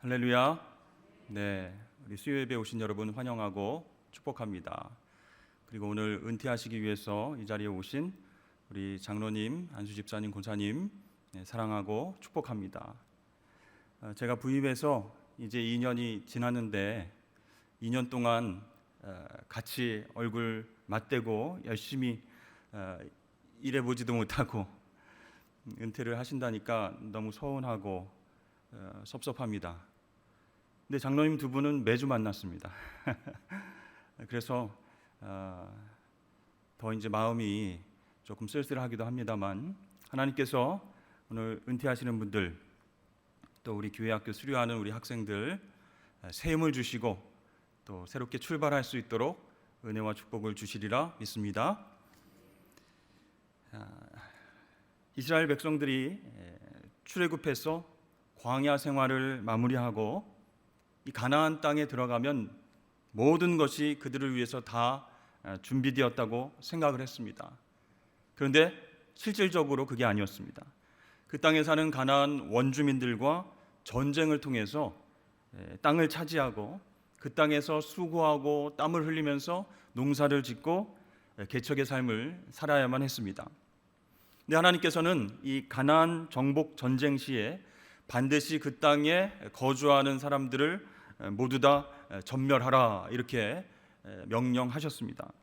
할렐루야. 네, 우리 수요예배 오신 여러분 환영하고 축복합니다. 그리고 오늘 은퇴하시기 위해서 이 자리에 오신 우리 장로님, 안수 집사님, 권사님 사랑하고 축복합니다. 제가 부임해서 이제 2년이 지났는데 2년 동안 같이 얼굴 맞대고 열심히 일해보지도 못하고 은퇴를 하신다니까 너무 서운하고 섭섭합니다. 근데 장로님 두 분은 매주 만났습니다. 그래서 더 이제 마음이 조금 쓸쓸하기도 합니다만, 하나님께서 오늘 은퇴하시는 분들, 또 우리 교회학교 수료하는 우리 학생들 새 힘을 주시고 또 새롭게 출발할 수 있도록 은혜와 축복을 주시리라 믿습니다. 이스라엘 백성들이 출애굽해서 광야 생활을 마무리하고 이 가나안 땅에 들어가면 모든 것이 그들을 위해서 다 준비되었다고 생각을 했습니다. 그런데 실질적으로 그게 아니었습니다. 그 땅에 사는 가나안 원주민들과 전쟁을 통해서 땅을 차지하고 그 땅에서 수고하고 땀을 흘리면서 농사를 짓고 개척의 삶을 살아야만 했습니다. 근데 하나님께서는 이 가나안 정복 전쟁 시에 반드시 그 땅에 거주하는 사람들을 모두 다 전멸하라 이렇게 명령하셨습니다.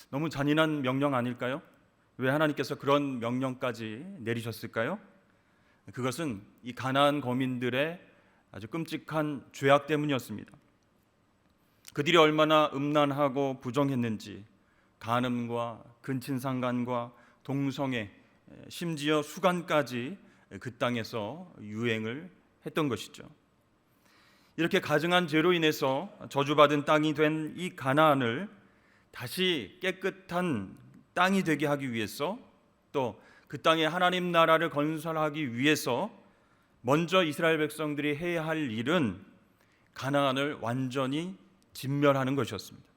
너무 잔인한 명령 아닐까요? 왜 하나님께서 그런 명령까지 내리셨을까요? 그것은 이 가나안 거민들의 아주 끔찍한 죄악 때문이었습니다. 그들이 얼마나 음란하고 부정했는지 간음과 근친상간과 동성애, 심지어 수간까지 그 땅에서 유행을 했던 것이죠. 이렇게 가증한 죄로 인해서 저주받은 땅이 된 이 가나안을 다시 깨끗한 땅이 되게 하기 위해서, 또 그 땅에 하나님 나라를 건설하기 위해서 먼저 이스라엘 백성들이 해야 할 일은 가나안을 완전히 진멸하는 것이었습니다.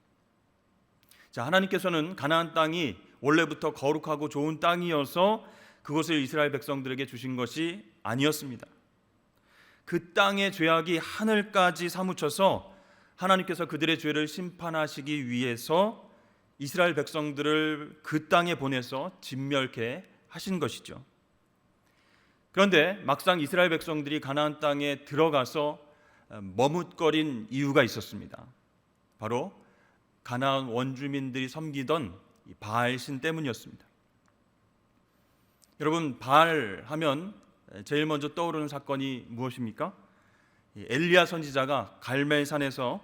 자, 하나님께서는 가나안 땅이 원래부터 거룩하고 좋은 땅이어서 그것을 이스라엘 백성들에게 주신 것이 아니었습니다. 그 땅의 죄악이 하늘까지 사무쳐서 하나님께서 그들의 죄를 심판하시기 위해서 이스라엘 백성들을 그 땅에 보내서 진멸케 하신 것이죠. 그런데 막상 이스라엘 백성들이 가나안 땅에 들어가서 머뭇거린 이유가 있었습니다. 바로 가나안 원주민들이 섬기던 바알 신 때문이었습니다. 여러분, 바알 하면 제일 먼저 떠오르는 사건이 무엇입니까? 엘리야 선지자가 갈멜산에서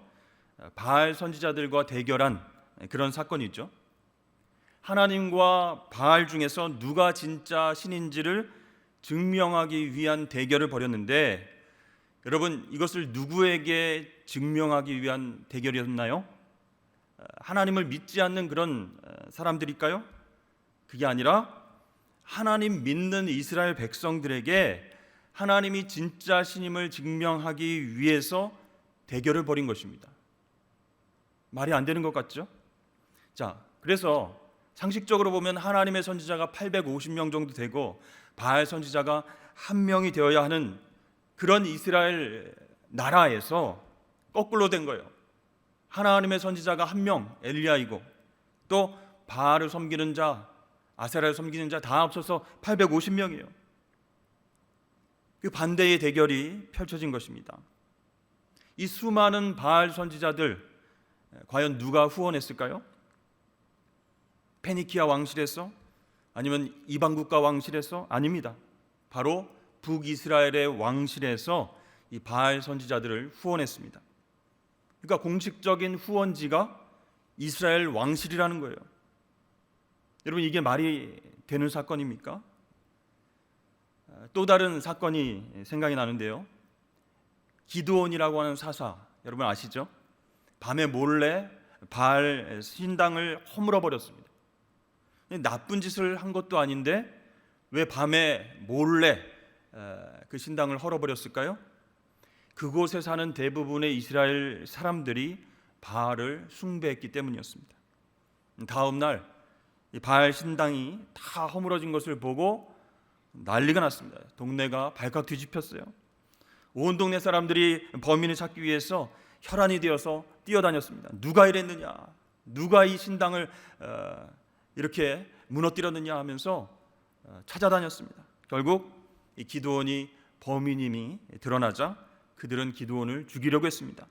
바알 선지자들과 대결한 그런 사건이죠. 하나님과 바알 중에서 누가 진짜 신인지를 증명하기 위한 대결을 벌였는데, 여러분, 이것을 누구에게 증명하기 위한 대결이었나요? 하나님을 믿지 않는 그런 사람들일까요? 그게 아니라 하나님 믿는 이스라엘 백성들에게 하나님이 진짜 신임을 증명하기 위해서 대결을 벌인 것입니다. 말이 안 되는 것 같죠? 자, 그래서 상식적으로 보면 하나님의 선지자가 850명 정도 되고 바알 선지자가 1명이 되어야 하는 그런 이스라엘 나라에서 거꾸로 된 거예요. 하나님의 선지자가 1명 엘리야이고 또 바알을 섬기는 자, 아세라를 섬기는 자 다 합쳐서 850명이에요. 그 반대의 대결이 펼쳐진 것입니다. 이 수많은 바알 선지자들 과연 누가 후원했을까요? 페니키아 왕실에서? 아니면 이방국가 왕실에서? 아닙니다. 바로 북이스라엘의 왕실에서 이 바알 선지자들을 후원했습니다. 그러니까 공식적인 후원지가 이스라엘 왕실이라는 거예요. 여러분, 이게 말이 되는 사건입니까? 또 다른 사건이 생각이 나는데요. 기드온이라고 하는 사사, 여러분 아시죠? 밤에 몰래 바알 신당을 허물어 버렸습니다. 나쁜 짓을 한 것도 아닌데 왜 밤에 몰래 그 신당을 헐어버렸을까요? 그곳에 사는 대부분의 이스라엘 사람들이 바알을 숭배했기 때문이었습니다. 다음 날 이 바알 신당이 다 허물어진 것을 보고 난리가 났습니다. 동네가 발칵 뒤집혔어요. 온 동네 사람들이 범인을 찾기 위해서 혈안이 되어서 뛰어다녔습니다. 누가 이랬느냐, 누가 이 신당을 이렇게 무너뜨렸느냐 하면서 찾아다녔습니다. 결국 이 기드온이 범인임이 드러나자 그들은 기드온을 죽이려고 했습니다.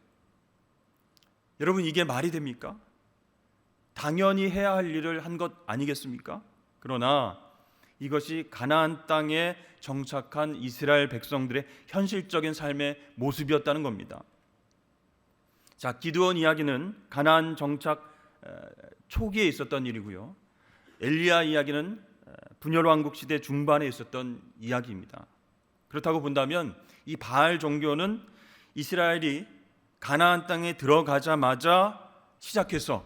여러분, 이게 말이 됩니까? 당연히 해야 할 일을 한 것 아니겠습니까? 그러나 이것이 가나안 땅에 정착한 이스라엘 백성들의 현실적인 삶의 모습이었다는 겁니다. 자, 기드온 이야기는 가나안 정착 초기에 있었던 일이고요. 엘리야 이야기는 분열 왕국 시대 중반에 있었던 이야기입니다. 그렇다고 본다면 이 바알 종교는 이스라엘이 가나안 땅에 들어가자마자 시작해서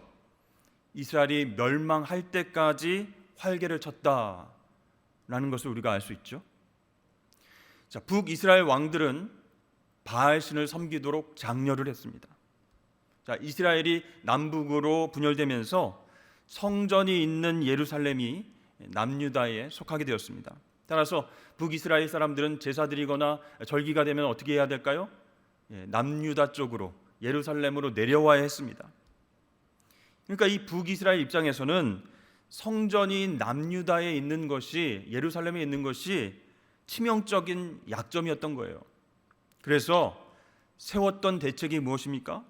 이스라엘이 멸망할 때까지 활개를 쳤다라는 것을 우리가 알 수 있죠. 자, 북이스라엘 왕들은 바알 신을 섬기도록 장려를 했습니다. 자, 이스라엘이 남북으로 분열되면서 성전이 있는 예루살렘이 남유다에 속하게 되었습니다. 따라서 북이스라엘 사람들은 제사 드리거나 절기가 되면 어떻게 해야 될까요? 남유다 쪽으로 예루살렘으로 내려와야 했습니다. 그러니까 이 북이스라엘 입장에서는 성전이 남유다에 있는 것이, 예루살렘에 있는 것이 치명적인 약점이었던 거예요. 그래서 세웠던 대책이 무엇입니까?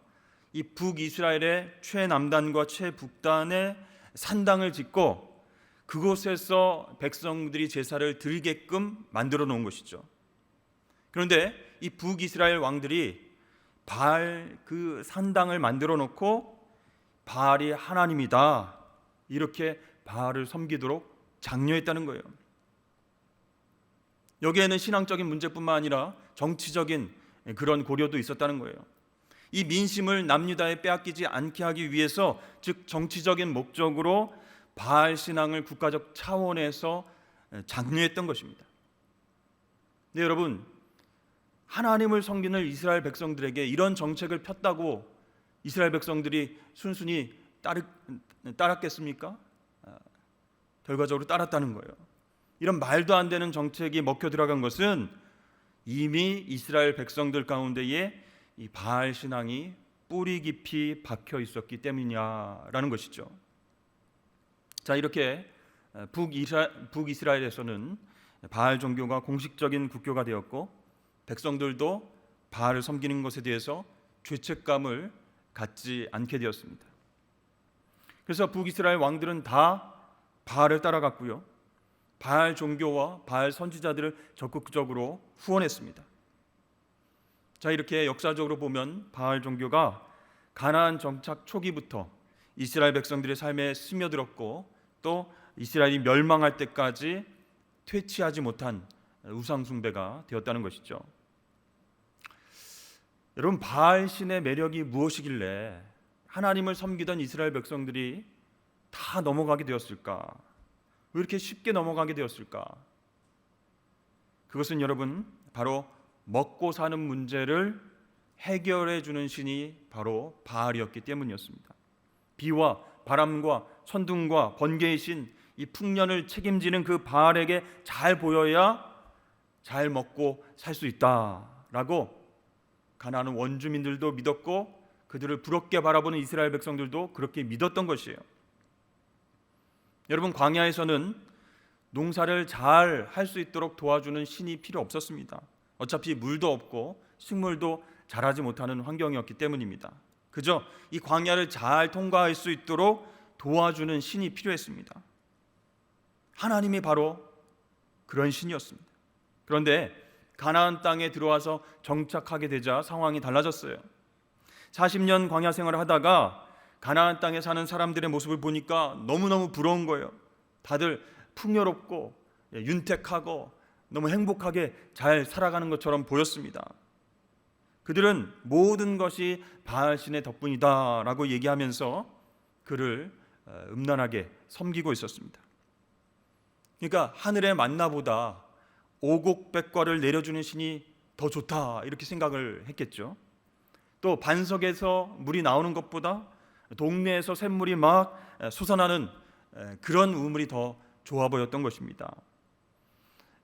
이 북이스라엘의 최남단과 최북단에 산당을 짓고 그곳에서 백성들이 제사를 드리게끔 만들어 놓은 것이죠. 그런데 이 북이스라엘 왕들이 바알 그 산당을 만들어 놓고 바알이 하나님이다, 이렇게 바알을 섬기도록 장려했다는 거예요. 여기에는 신앙적인 문제뿐만 아니라 정치적인 그런 고려도 있었다는 거예요. 이 민심을 남유다에 빼앗기지 않게 하기 위해서, 즉 정치적인 목적으로 바알 신앙을 국가적 차원에서 장려했던 것입니다. 네, 여러분, 하나님을 섬기는 이스라엘 백성들에게 이런 정책을 폈다고 이스라엘 백성들이 순순히 따랐겠습니까? 결과적으로 따랐다는 거예요. 이런 말도 안 되는 정책이 먹혀 들어간 것은 이미 이스라엘 백성들 가운데에 이 바알 신앙이 뿌리 깊이 박혀 있었기 때문이냐라는 것이죠. 자, 이렇게 북이스라엘에서는 바알 종교가 공식적인 국교가 되었고 백성들도 바알을 섬기는 것에 대해서 죄책감을 갖지 않게 되었습니다. 그래서 북이스라엘 왕들은 다 바알을 따라갔고요, 바알 종교와 바알 선지자들을 적극적으로 후원했습니다. 자, 이렇게 역사적으로 보면 바알 종교가 가나안 정착 초기부터 이스라엘 백성들의 삶에 스며들었고 또 이스라엘이 멸망할 때까지 퇴치하지 못한 우상 숭배가 되었다는 것이죠. 여러분, 바알 신의 매력이 무엇이길래 하나님을 섬기던 이스라엘 백성들이 다 넘어가게 되었을까? 왜 이렇게 쉽게 넘어가게 되었을까? 그것은 여러분, 바로 먹고 사는 문제를 해결해 주는 신이 바로 바알이었기 때문이었습니다. 비와 바람과 천둥과 번개의 신, 이 풍년을 책임지는 그 바알에게 잘 보여야 잘 먹고 살 수 있다라고 가나안 원주민들도 믿었고 그들을 부럽게 바라보는 이스라엘 백성들도 그렇게 믿었던 것이에요. 여러분, 광야에서는 농사를 잘 할 수 있도록 도와주는 신이 필요 없었습니다. 어차피 물도 없고 식물도 자라지 못하는 환경이었기 때문입니다. 그저 이 광야를 잘 통과할 수 있도록 도와주는 신이 필요했습니다. 하나님이 바로 그런 신이었습니다. 그런데 가나안 땅에 들어와서 정착하게 되자 상황이 달라졌어요. 40년 광야 생활을 하다가 가나안 땅에 사는 사람들의 모습을 보니까 너무너무 부러운 거예요. 다들 풍요롭고 윤택하고 너무 행복하게 잘 살아가는 것처럼 보였습니다. 그들은 모든 것이 바알 신의 덕분이다라고 얘기하면서 그를 음란하게 섬기고 있었습니다. 그러니까 하늘의 만나보다 오곡백과를 내려주는 신이 더 좋다, 이렇게 생각을 했겠죠. 또 반석에서 물이 나오는 것보다 동네에서 샘물이 막 솟아나는 그런 우물이 더 좋아 보였던 것입니다.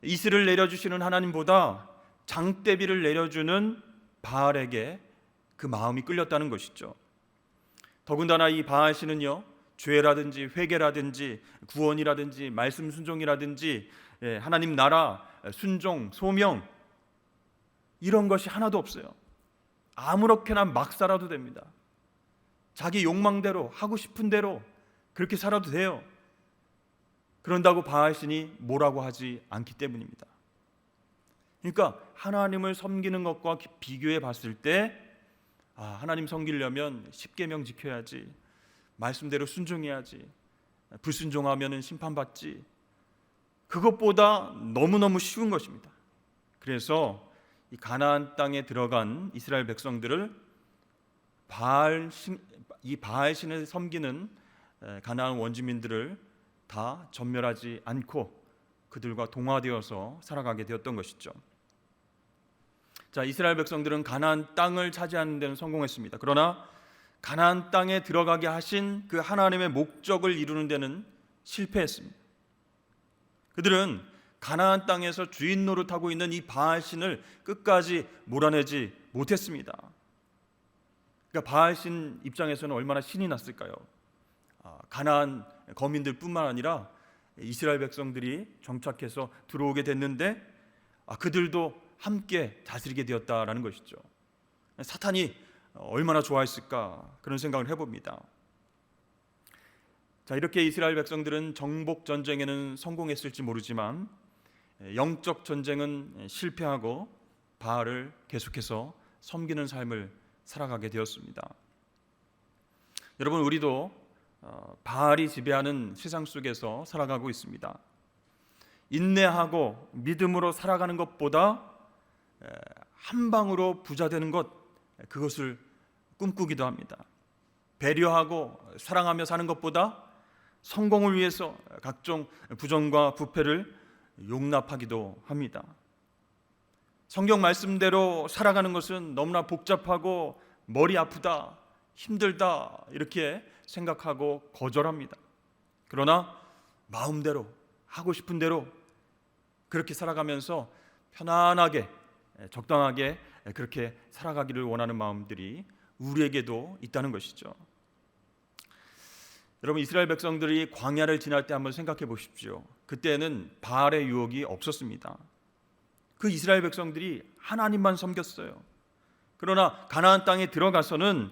이슬을 내려주시는 하나님보다 장대비를 내려주는 바알에게 그 마음이 끌렸다는 것이죠. 더군다나 이 바알 신은요, 죄라든지 회개라든지 구원이라든지 말씀 순종이라든지 하나님 나라 순종 소명 이런 것이 하나도 없어요. 아무렇게나 막 살아도 됩니다. 자기 욕망대로 하고 싶은 대로 그렇게 살아도 돼요. 그런다고 바알 신이 뭐라고 하지 않기 때문입니다. 그러니까 하나님을 섬기는 것과 비교해 봤을 때 하나님 섬기려면 십계명 지켜야지, 말씀대로 순종해야지, 불순종하면 심판받지, 그것보다 너무너무 쉬운 것입니다. 그래서 이 가나안 땅에 들어간 이스라엘 백성들을 이 바알 신을 섬기는 가나안 원주민들을 다 전멸하지 않고 그들과 동화되어서 살아가게 되었던 것이죠. 자, 이스라엘 백성들은 가나안 땅을 차지하는 데는 성공했습니다. 그러나 가나안 땅에 들어가게 하신 그 하나님의 목적을 이루는 데는 실패했습니다. 그들은 가나안 땅에서 주인 노릇하고 있는 이 바알 신을 끝까지 몰아내지 못했습니다. 그러니까 바알 신 입장에서는 얼마나 신이 났을까요? 가나안 거민들뿐만 아니라 이스라엘 백성들이 정착해서 들어오게 됐는데 그들도 함께 다스리게 되었다라는 것이죠. 사탄이 얼마나 좋아했을까 그런 생각을 해봅니다. 자, 이렇게 이스라엘 백성들은 정복 전쟁에는 성공했을지 모르지만 영적 전쟁은 실패하고 바알을 계속해서 섬기는 삶을 살아가게 되었습니다. 여러분, 우리도 바알이 지배하는 세상 속에서 살아가고 있습니다. 인내하고 믿음으로 살아가는 것보다 한 방으로 부자 되는 것, 그것을 꿈꾸기도 합니다. 배려하고 사랑하며 사는 것보다 성공을 위해서 각종 부정과 부패를 용납하기도 합니다. 성경 말씀대로 살아가는 것은 너무나 복잡하고 머리 아프다, 힘들다 이렇게 생각하고 거절합니다. 그러나 마음대로 하고 싶은 대로 그렇게 살아가면서 편안하게 적당하게 그렇게 살아가기를 원하는 마음들이 우리에게도 있다는 것이죠. 여러분, 이스라엘 백성들이 광야를 지날 때 한번 생각해 보십시오. 그때는 바알의 유혹이 없었습니다. 그 이스라엘 백성들이 하나님만 섬겼어요. 그러나 가나안 땅에 들어가서는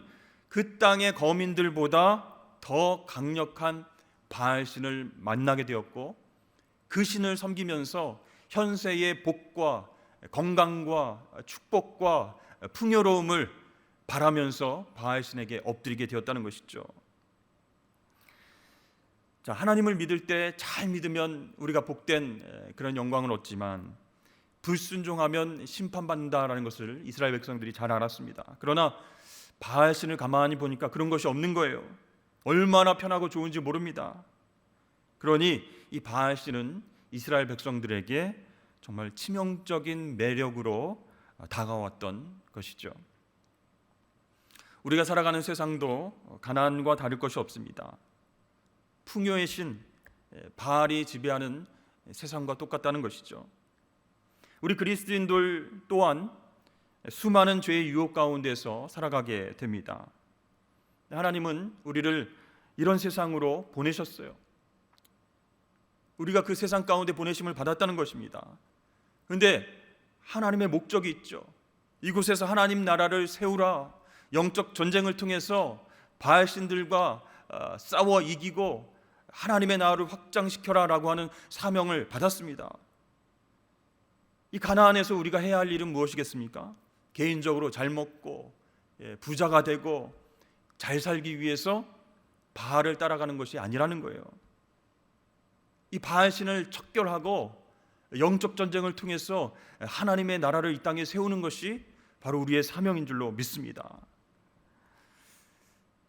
그 땅의 거민들보다 더 강력한 바알 신을 만나게 되었고, 그 신을 섬기면서 현세의 복과 건강과 축복과 풍요로움을 바라면서 바알 신에게 엎드리게 되었다는 것이죠. 자, 하나님을 믿을 때 잘 믿으면 우리가 복된 그런 영광을 얻지만 불순종하면 심판받는다라는 것을 이스라엘 백성들이 잘 알았습니다. 그러나 바알 신을 가만히 보니까 그런 것이 없는 거예요. 얼마나 편하고 좋은지 모릅니다. 그러니 이 바알 신은 이스라엘 백성들에게 정말 치명적인 매력으로 다가왔던 것이죠. 우리가 살아가는 세상도 가나안과 다를 것이 없습니다. 풍요의 신 바알이 지배하는 세상과 똑같다는 것이죠. 우리 그리스도인들 또한 수많은 죄의 유혹 가운데서 살아가게 됩니다. 하나님은 우리를 이런 세상으로 보내셨어요. 우리가 그 세상 가운데 보내심을 받았다는 것입니다. 그런데 하나님의 목적이 있죠. 이곳에서 하나님 나라를 세우라, 영적 전쟁을 통해서 바알 신들과 싸워 이기고 하나님의 나라를 확장시켜라 라고 하는 사명을 받았습니다. 이 가나안에서 우리가 해야 할 일은 무엇이겠습니까? 개인적으로 잘 먹고 부자가 되고 잘 살기 위해서 바알을 따라가는 것이 아니라는 거예요. 이 바알 신을 척결하고 영적 전쟁을 통해서 하나님의 나라를 이 땅에 세우는 것이 바로 우리의 사명인 줄로 믿습니다.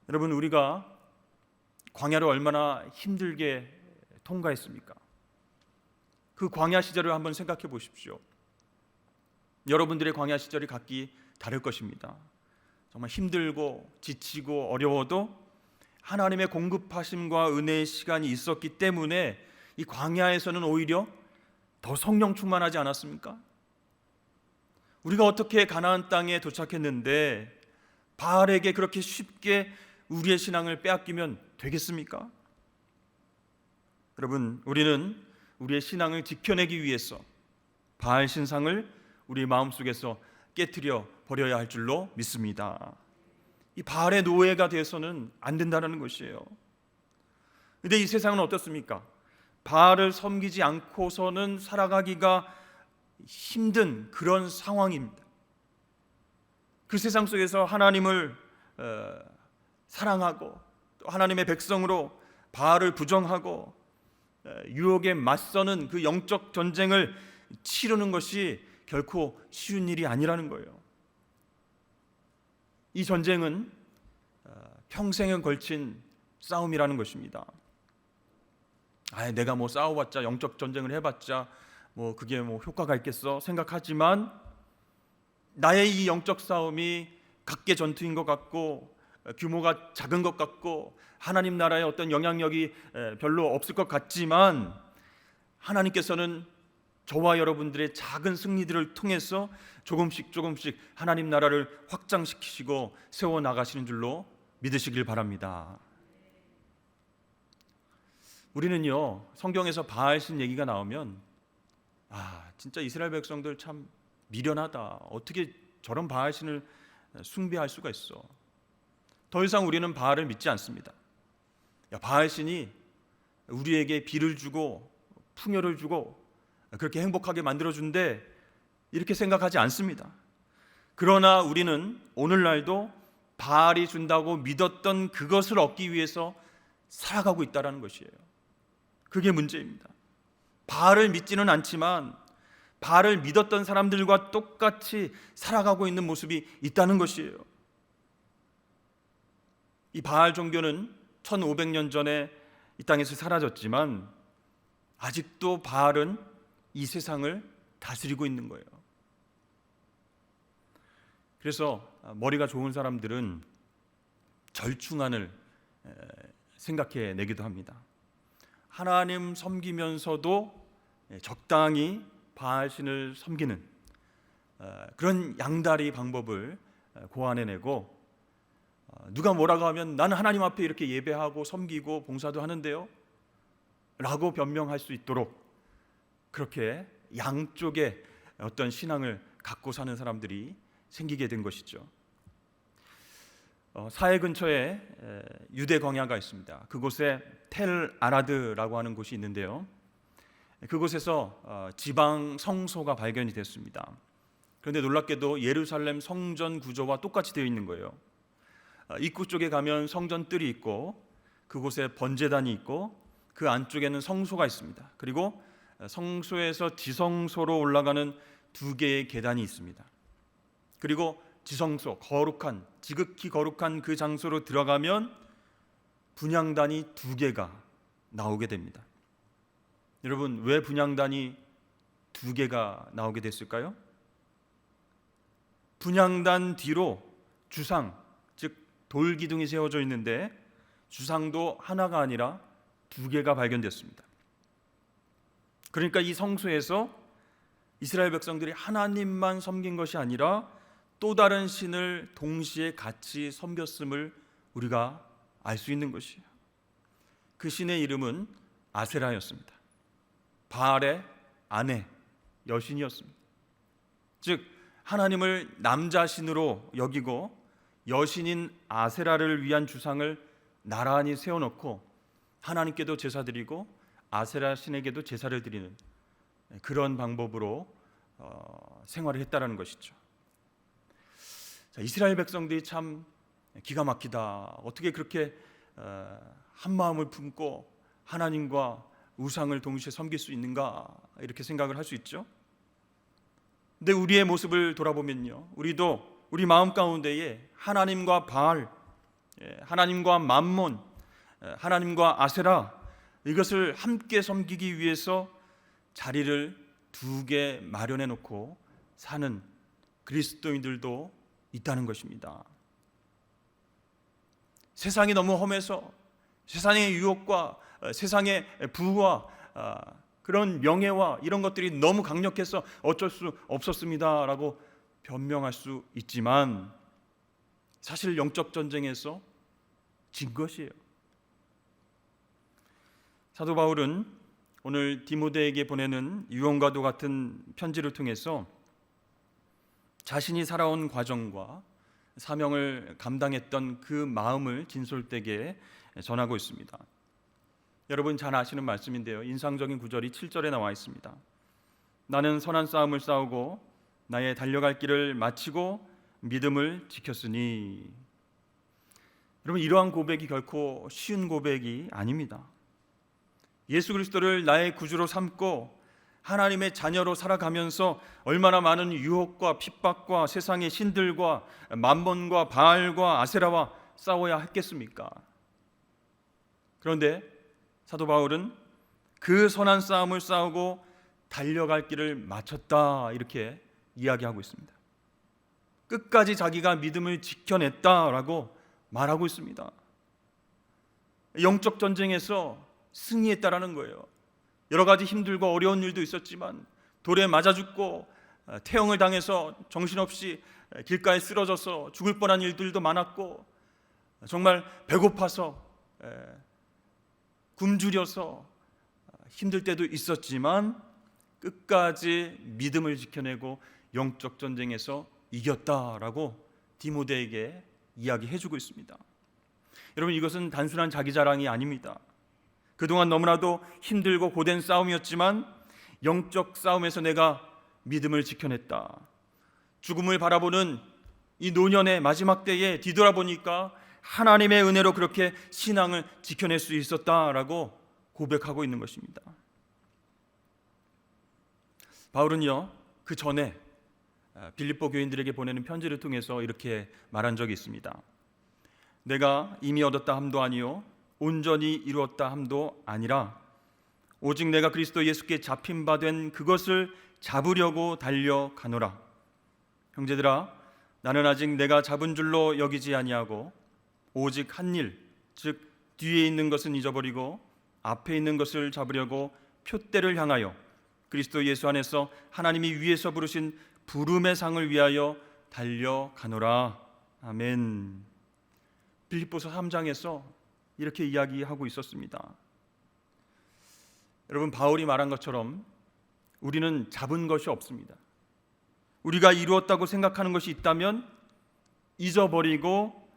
여러분, 우리가 광야를 얼마나 힘들게 통과했습니까? 그 광야 시절을 한번 생각해 보십시오. 여러분들의 광야 시절이 각기 다를 것입니다. 정말 힘들고 지치고 어려워도 하나님의 공급하심과 은혜의 시간이 있었기 때문에 이 광야에서는 오히려 더 성령 충만하지 않았습니까? 우리가 어떻게 가나안 땅에 도착했는데 바알에게 그렇게 쉽게 우리의 신앙을 빼앗기면 되겠습니까? 여러분, 우리는 우리의 신앙을 지켜내기 위해서 바알 신상을 우리 마음속에서 깨트려 버려야 할 줄로 믿습니다. 이 바알의 노예가 되어서는 안 된다는 것이에요. 그런데 이 세상은 어떻습니까? 바알을 섬기지 않고서는 살아가기가 힘든 그런 상황입니다. 그 세상 속에서 하나님을 사랑하고 또 하나님의 백성으로 바알을 부정하고 유혹에 맞서는 그 영적 전쟁을 치르는 것이 결코 쉬운 일이 아니라는 거예요. 이 전쟁은 평생에 걸친 싸움이라는 것입니다. 내가 뭐 싸워봤자, 영적 전쟁을 해봤자 뭐 그게 뭐 효과가 있겠어 생각하지만, 나의 이 영적 싸움이 각계 전투인 것 같고 규모가 작은 것 같고 하나님 나라의 어떤 영향력이 별로 없을 것 같지만, 하나님께서는 저와 여러분들의 작은 승리들을 통해서 조금씩 하나님 나라를 확장시키시고 세워나가시는 줄로 믿으시길 바랍니다. 우리는요, 성경에서 바알신 얘기가 나오면 진짜 이스라엘 백성들 참 미련하다, 어떻게 저런 바알신을 숭배할 수가 있어. 더 이상 우리는 바알을 믿지 않습니다. 바알신이 우리에게 비를 주고 풍요를 주고 그렇게 행복하게 만들어준대, 이렇게 생각하지 않습니다. 그러나 우리는 오늘날도 바알이 준다고 믿었던 그것을 얻기 위해서 살아가고 있다는 것이에요. 그게 문제입니다. 바알을 믿지는 않지만 바알을 믿었던 사람들과 똑같이 살아가고 있는 모습이 있다는 것이에요. 이 바알 종교는 1500년 전에 이 땅에서 사라졌지만 아직도 바알은 이 세상을 다스리고 있는 거예요. 그래서 머리가 좋은 사람들은 절충안을 생각해 내기도 합니다. 하나님 섬기면서도 적당히 바알신을 섬기는 그런 양다리 방법을 고안해내고, 누가 뭐라고 하면 나는 하나님 앞에 이렇게 예배하고 섬기고 봉사도 하는데요 라고 변명할 수 있도록 그렇게 양쪽의 어떤 신앙을 갖고 사는 사람들이 생기게 된 것이죠. 사해 근처에 유대 광야가 있습니다. 그곳에 텔 아라드라고 하는 곳이 있는데요, 그곳에서 지방 성소가 발견이 됐습니다. 그런데 놀랍게도 예루살렘 성전 구조와 똑같이 되어 있는 거예요. 입구 쪽에 가면 성전 뜰이 있고 그곳에 번제단이 있고 그 안쪽에는 성소가 있습니다. 그리고 성소에서 지성소로 올라가는 2개의 계단이 있습니다. 그리고 지성소, 지극히 거룩한 그 장소로 들어가면 분향단이 2개가 나오게 됩니다. 여러분, 왜 분향단이 2개가 나오게 됐을까요? 분향단 뒤로 주상, 즉 돌기둥이 세워져 있는데 주상도 하나가 아니라 2개가 발견됐습니다. 그러니까 이 성소에서 이스라엘 백성들이 하나님만 섬긴 것이 아니라 또 다른 신을 동시에 같이 섬겼음을 우리가 알 수 있는 것이에요. 그 신의 이름은 아세라였습니다. 바알의 아내, 여신이었습니다. 즉 하나님을 남자신으로 여기고 여신인 아세라를 위한 주상을 나란히 세워놓고 하나님께도 제사 드리고 아세라 신에게도 제사를 드리는 그런 방법으로 생활을 했다라는 것이죠. 자, 이스라엘 백성들이 참 기가 막히다, 어떻게 그렇게 한 마음을 품고 하나님과 우상을 동시에 섬길 수 있는가, 이렇게 생각을 할 수 있죠. 근데 우리의 모습을 돌아보면요, 우리도 우리 마음 가운데에 하나님과 바알, 하나님과 맘몬, 하나님과 아세라, 이것을 함께 섬기기 위해서 자리를 2개 마련해 놓고 사는 그리스도인들도 있다는 것입니다. 세상이 너무 험해서 세상의 유혹과 세상의 부와 그런 명예와 이런 것들이 너무 강력해서 어쩔 수 없었습니다라고 변명할 수 있지만 사실 영적 전쟁에서 진 것이에요. 사도 바울은 오늘 디모데에게 보내는 유언과도 같은 편지를 통해서 자신이 살아온 과정과 사명을 감당했던 그 마음을 진솔되게 전하고 있습니다. 여러분 잘 아시는 말씀인데요. 인상적인 구절이 7절에 나와 있습니다. 나는 선한 싸움을 싸우고 나의 달려갈 길을 마치고 믿음을 지켰으니. 여러분 이러한 고백이 결코 쉬운 고백이 아닙니다. 예수 그리스도를 나의 구주로 삼고 하나님의 자녀로 살아가면서 얼마나 많은 유혹과 핍박과 세상의 신들과 만몬과 바알과 아세라와 싸워야 했겠습니까? 그런데 사도 바울은 그 선한 싸움을 싸우고 달려갈 길을 마쳤다 이렇게 이야기하고 있습니다. 끝까지 자기가 믿음을 지켜냈다라고 말하고 있습니다. 영적 전쟁에서 승리했다라는 거예요. 여러 가지 힘들고 어려운 일도 있었지만 돌에 맞아 죽고 태형을 당해서 정신없이 길가에 쓰러져서 죽을 뻔한 일들도 많았고 정말 배고파서 굶주려서 힘들 때도 있었지만 끝까지 믿음을 지켜내고 영적 전쟁에서 이겼다라고 디모데에게 이야기해주고 있습니다. 여러분 이것은 단순한 자기 자랑이 아닙니다. 그동안 너무나도 힘들고 고된 싸움이었지만 영적 싸움에서 내가 믿음을 지켜냈다. 죽음을 바라보는 이 노년의 마지막 때에 뒤돌아보니까 하나님의 은혜로 그렇게 신앙을 지켜낼 수 있었다라고 고백하고 있는 것입니다. 바울은요 그 전에 빌립보 교인들에게 보내는 편지를 통해서 이렇게 말한 적이 있습니다. 내가 이미 얻었다 함도 아니요 온전히 이루었다 함도 아니라 오직 내가 그리스도 예수께 잡힌 바 된 그것을 잡으려고 달려가노라. 형제들아 나는 아직 내가 잡은 줄로 여기지 아니하고 오직 한 일, 즉 뒤에 있는 것은 잊어버리고 앞에 있는 것을 잡으려고 표대를 향하여 그리스도 예수 안에서 하나님이 위에서 부르신 부름의 상을 위하여 달려가노라. 아멘. 빌립보서 3장에서 이렇게 이야기하고 있었습니다. 여러분 바울이 말한 것처럼 우리는 잡은 것이 없습니다. 우리가 이루었다고 생각하는 것이 있다면 잊어버리고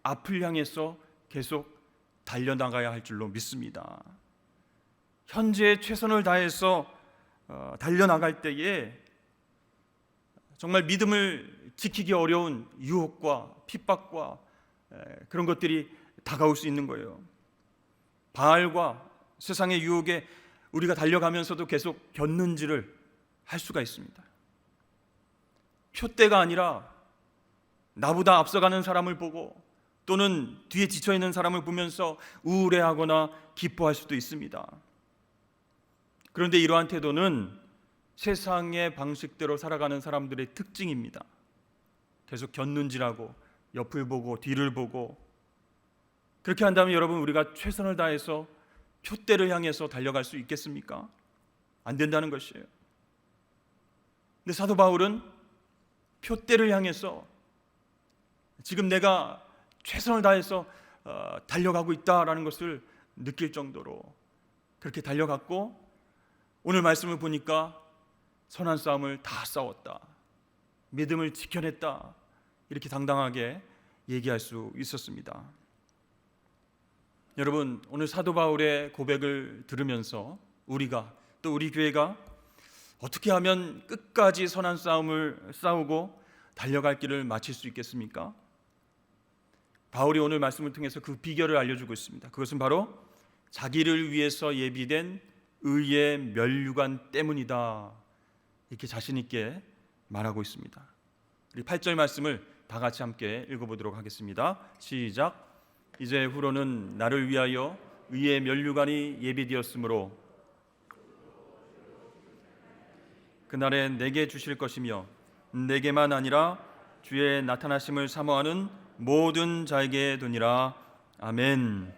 앞을 향해서 계속 달려나가야 할 줄로 믿습니다. 현재 최선을 다해서 달려나갈 때에 정말 믿음을 지키기 어려운 유혹과 핍박과 그런 것들이 다가올 수 있는 거예요. 바알과 세상의 유혹에 우리가 달려가면서도 계속 곁눈질을 할 수가 있습니다. 표대가 아니라 나보다 앞서가는 사람을 보고 또는 뒤에 지쳐있는 사람을 보면서 우울해하거나 기뻐할 수도 있습니다. 그런데 이러한 태도는 세상의 방식대로 살아가는 사람들의 특징입니다. 계속 곁눈질하고 옆을 보고 뒤를 보고 그렇게 한다면 여러분 우리가 최선을 다해서 표대를 향해서 달려갈 수 있겠습니까? 안 된다는 것이에요. 근데 사도 바울은 표대를 향해서 지금 내가 최선을 다해서 달려가고 있다라는 것을 느낄 정도로 그렇게 달려갔고 오늘 말씀을 보니까 선한 싸움을 다 싸웠다. 믿음을 지켜냈다. 이렇게 당당하게 얘기할 수 있었습니다. 여러분 오늘 사도 바울의 고백을 들으면서 우리가 또 우리 교회가 어떻게 하면 끝까지 선한 싸움을 싸우고 달려갈 길을 마칠 수 있겠습니까? 바울이 오늘 말씀을 통해서 그 비결을 알려주고 있습니다. 그것은 바로 자기를 위해서 예비된 의의 면류관 때문이다. 이렇게 자신 있게 말하고 있습니다. 우리 8절 말씀을 다 같이 함께 읽어보도록 하겠습니다. 시작. 이제 후로는 나를 위하여 의의 면류관이 예비되었으므로 그날에 내게 주실 것이며 내게만 아니라 주의 나타나심을 사모하는 모든 자에게 되니라. 아멘.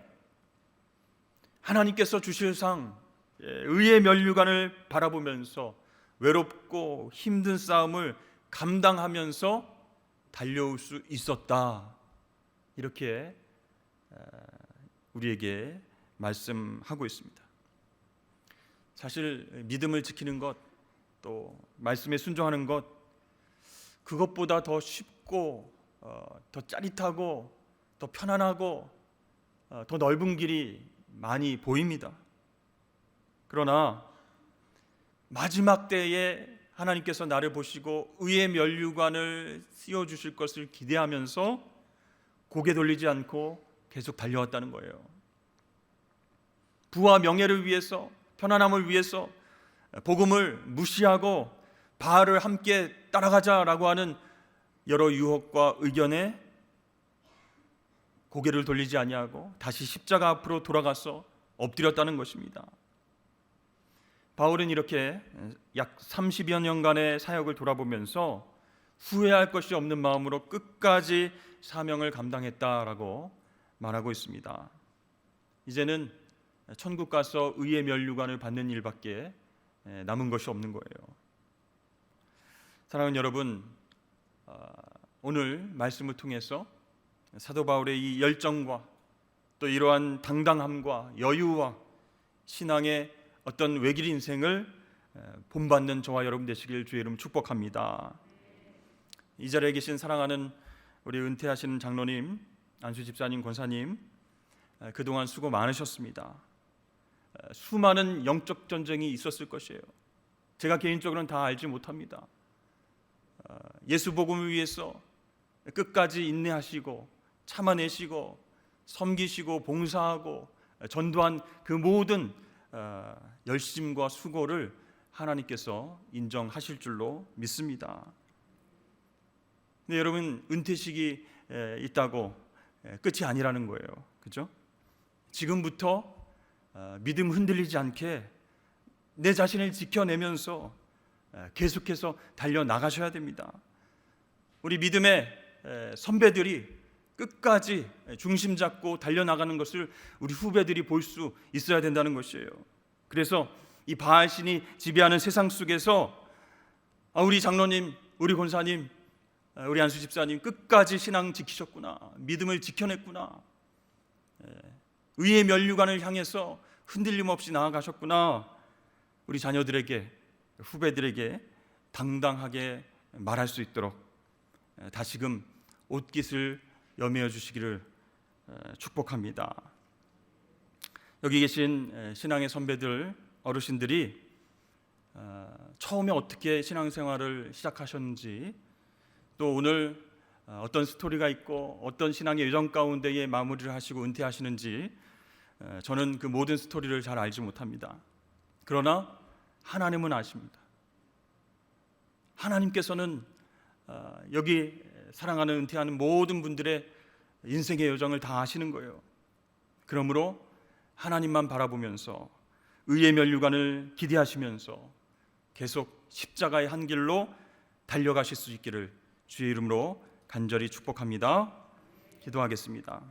하나님께서 주실 상 의의 면류관을 바라보면서 외롭고 힘든 싸움을 감당하면서 달려올 수 있었다. 이렇게 우리에게 말씀하고 있습니다. 사실 믿음을 지키는 것, 또 말씀에 순종하는 것, 그것보다 더 쉽고 더 짜릿하고 더 편안하고 더 넓은 길이 많이 보입니다. 그러나 마지막 때에 하나님께서 나를 보시고 의의 면류관을 씌워주실 것을 기대하면서 고개 돌리지 않고 계속 달려왔다는 거예요. 부와 명예를 위해서, 편안함을 위해서 복음을 무시하고 바알을 함께 따라가자라고 하는 여러 유혹과 의견에 고개를 돌리지 아니하고 다시 십자가 앞으로 돌아가서 엎드렸다는 것입니다. 바울은 이렇게 약 30여 년간의 사역을 돌아보면서 후회할 것이 없는 마음으로 끝까지 사명을 감당했다라고 말하고 있습니다. 이제는 천국 가서 의의 면류관을 받는 일밖에 남은 것이 없는 거예요. 사랑하는 여러분, 오늘 말씀을 통해서 사도 바울의 이 열정과 또 이러한 당당함과 여유와 신앙의 어떤 외길 인생을 본받는 저와 여러분 되시길 주의 이름 축복합니다. 이 자리에 계신 사랑하는 우리 은퇴하시는 장로님, 안수 집사님, 권사님, 그동안 수고 많으셨습니다. 수많은 영적 전쟁이 있었을 것이에요. 제가 개인적으로는 다 알지 못합니다. 예수 복음을 위해서 끝까지 인내하시고 참아내시고 섬기시고 봉사하고 전도한 그 모든 열심과 수고를 하나님께서 인정하실 줄로 믿습니다. 근데 여러분, 은퇴식이 있다고 끝이 아니라는 거예요. 그죠? 지금부터 믿음 흔들리지 않게 내 자신을 지켜내면서 계속해서 달려나가셔야 됩니다. 우리 믿음의 선배들이 끝까지 중심 잡고 달려나가는 것을 우리 후배들이 볼 수 있어야 된다는 것이에요. 그래서 이 바알신이 지배하는 세상 속에서 우리 장로님, 우리 권사님, 우리 안수 집사님 끝까지 신앙 지키셨구나, 믿음을 지켜냈구나, 의의 면류관을 향해서 흔들림 없이 나아가셨구나, 우리 자녀들에게, 후배들에게 당당하게 말할 수 있도록 다시금 옷깃을 여매어 주시기를 축복합니다. 여기 계신 신앙의 선배들, 어르신들이 처음에 어떻게 신앙생활을 시작하셨는지, 또 오늘 어떤 스토리가 있고 어떤 신앙의 여정 가운데에 마무리를 하시고 은퇴하시는지 저는 그 모든 스토리를 잘 알지 못합니다. 그러나 하나님은 아십니다. 하나님께서는 여기 사랑하는 은퇴하는 모든 분들의 인생의 여정을 다 아시는 거예요. 그러므로 하나님만 바라보면서 의의 면류관을 기대하시면서 계속 십자가의 한 길로 달려가실 수 있기를 주의 이름으로 간절히 축복합니다. 기도하겠습니다.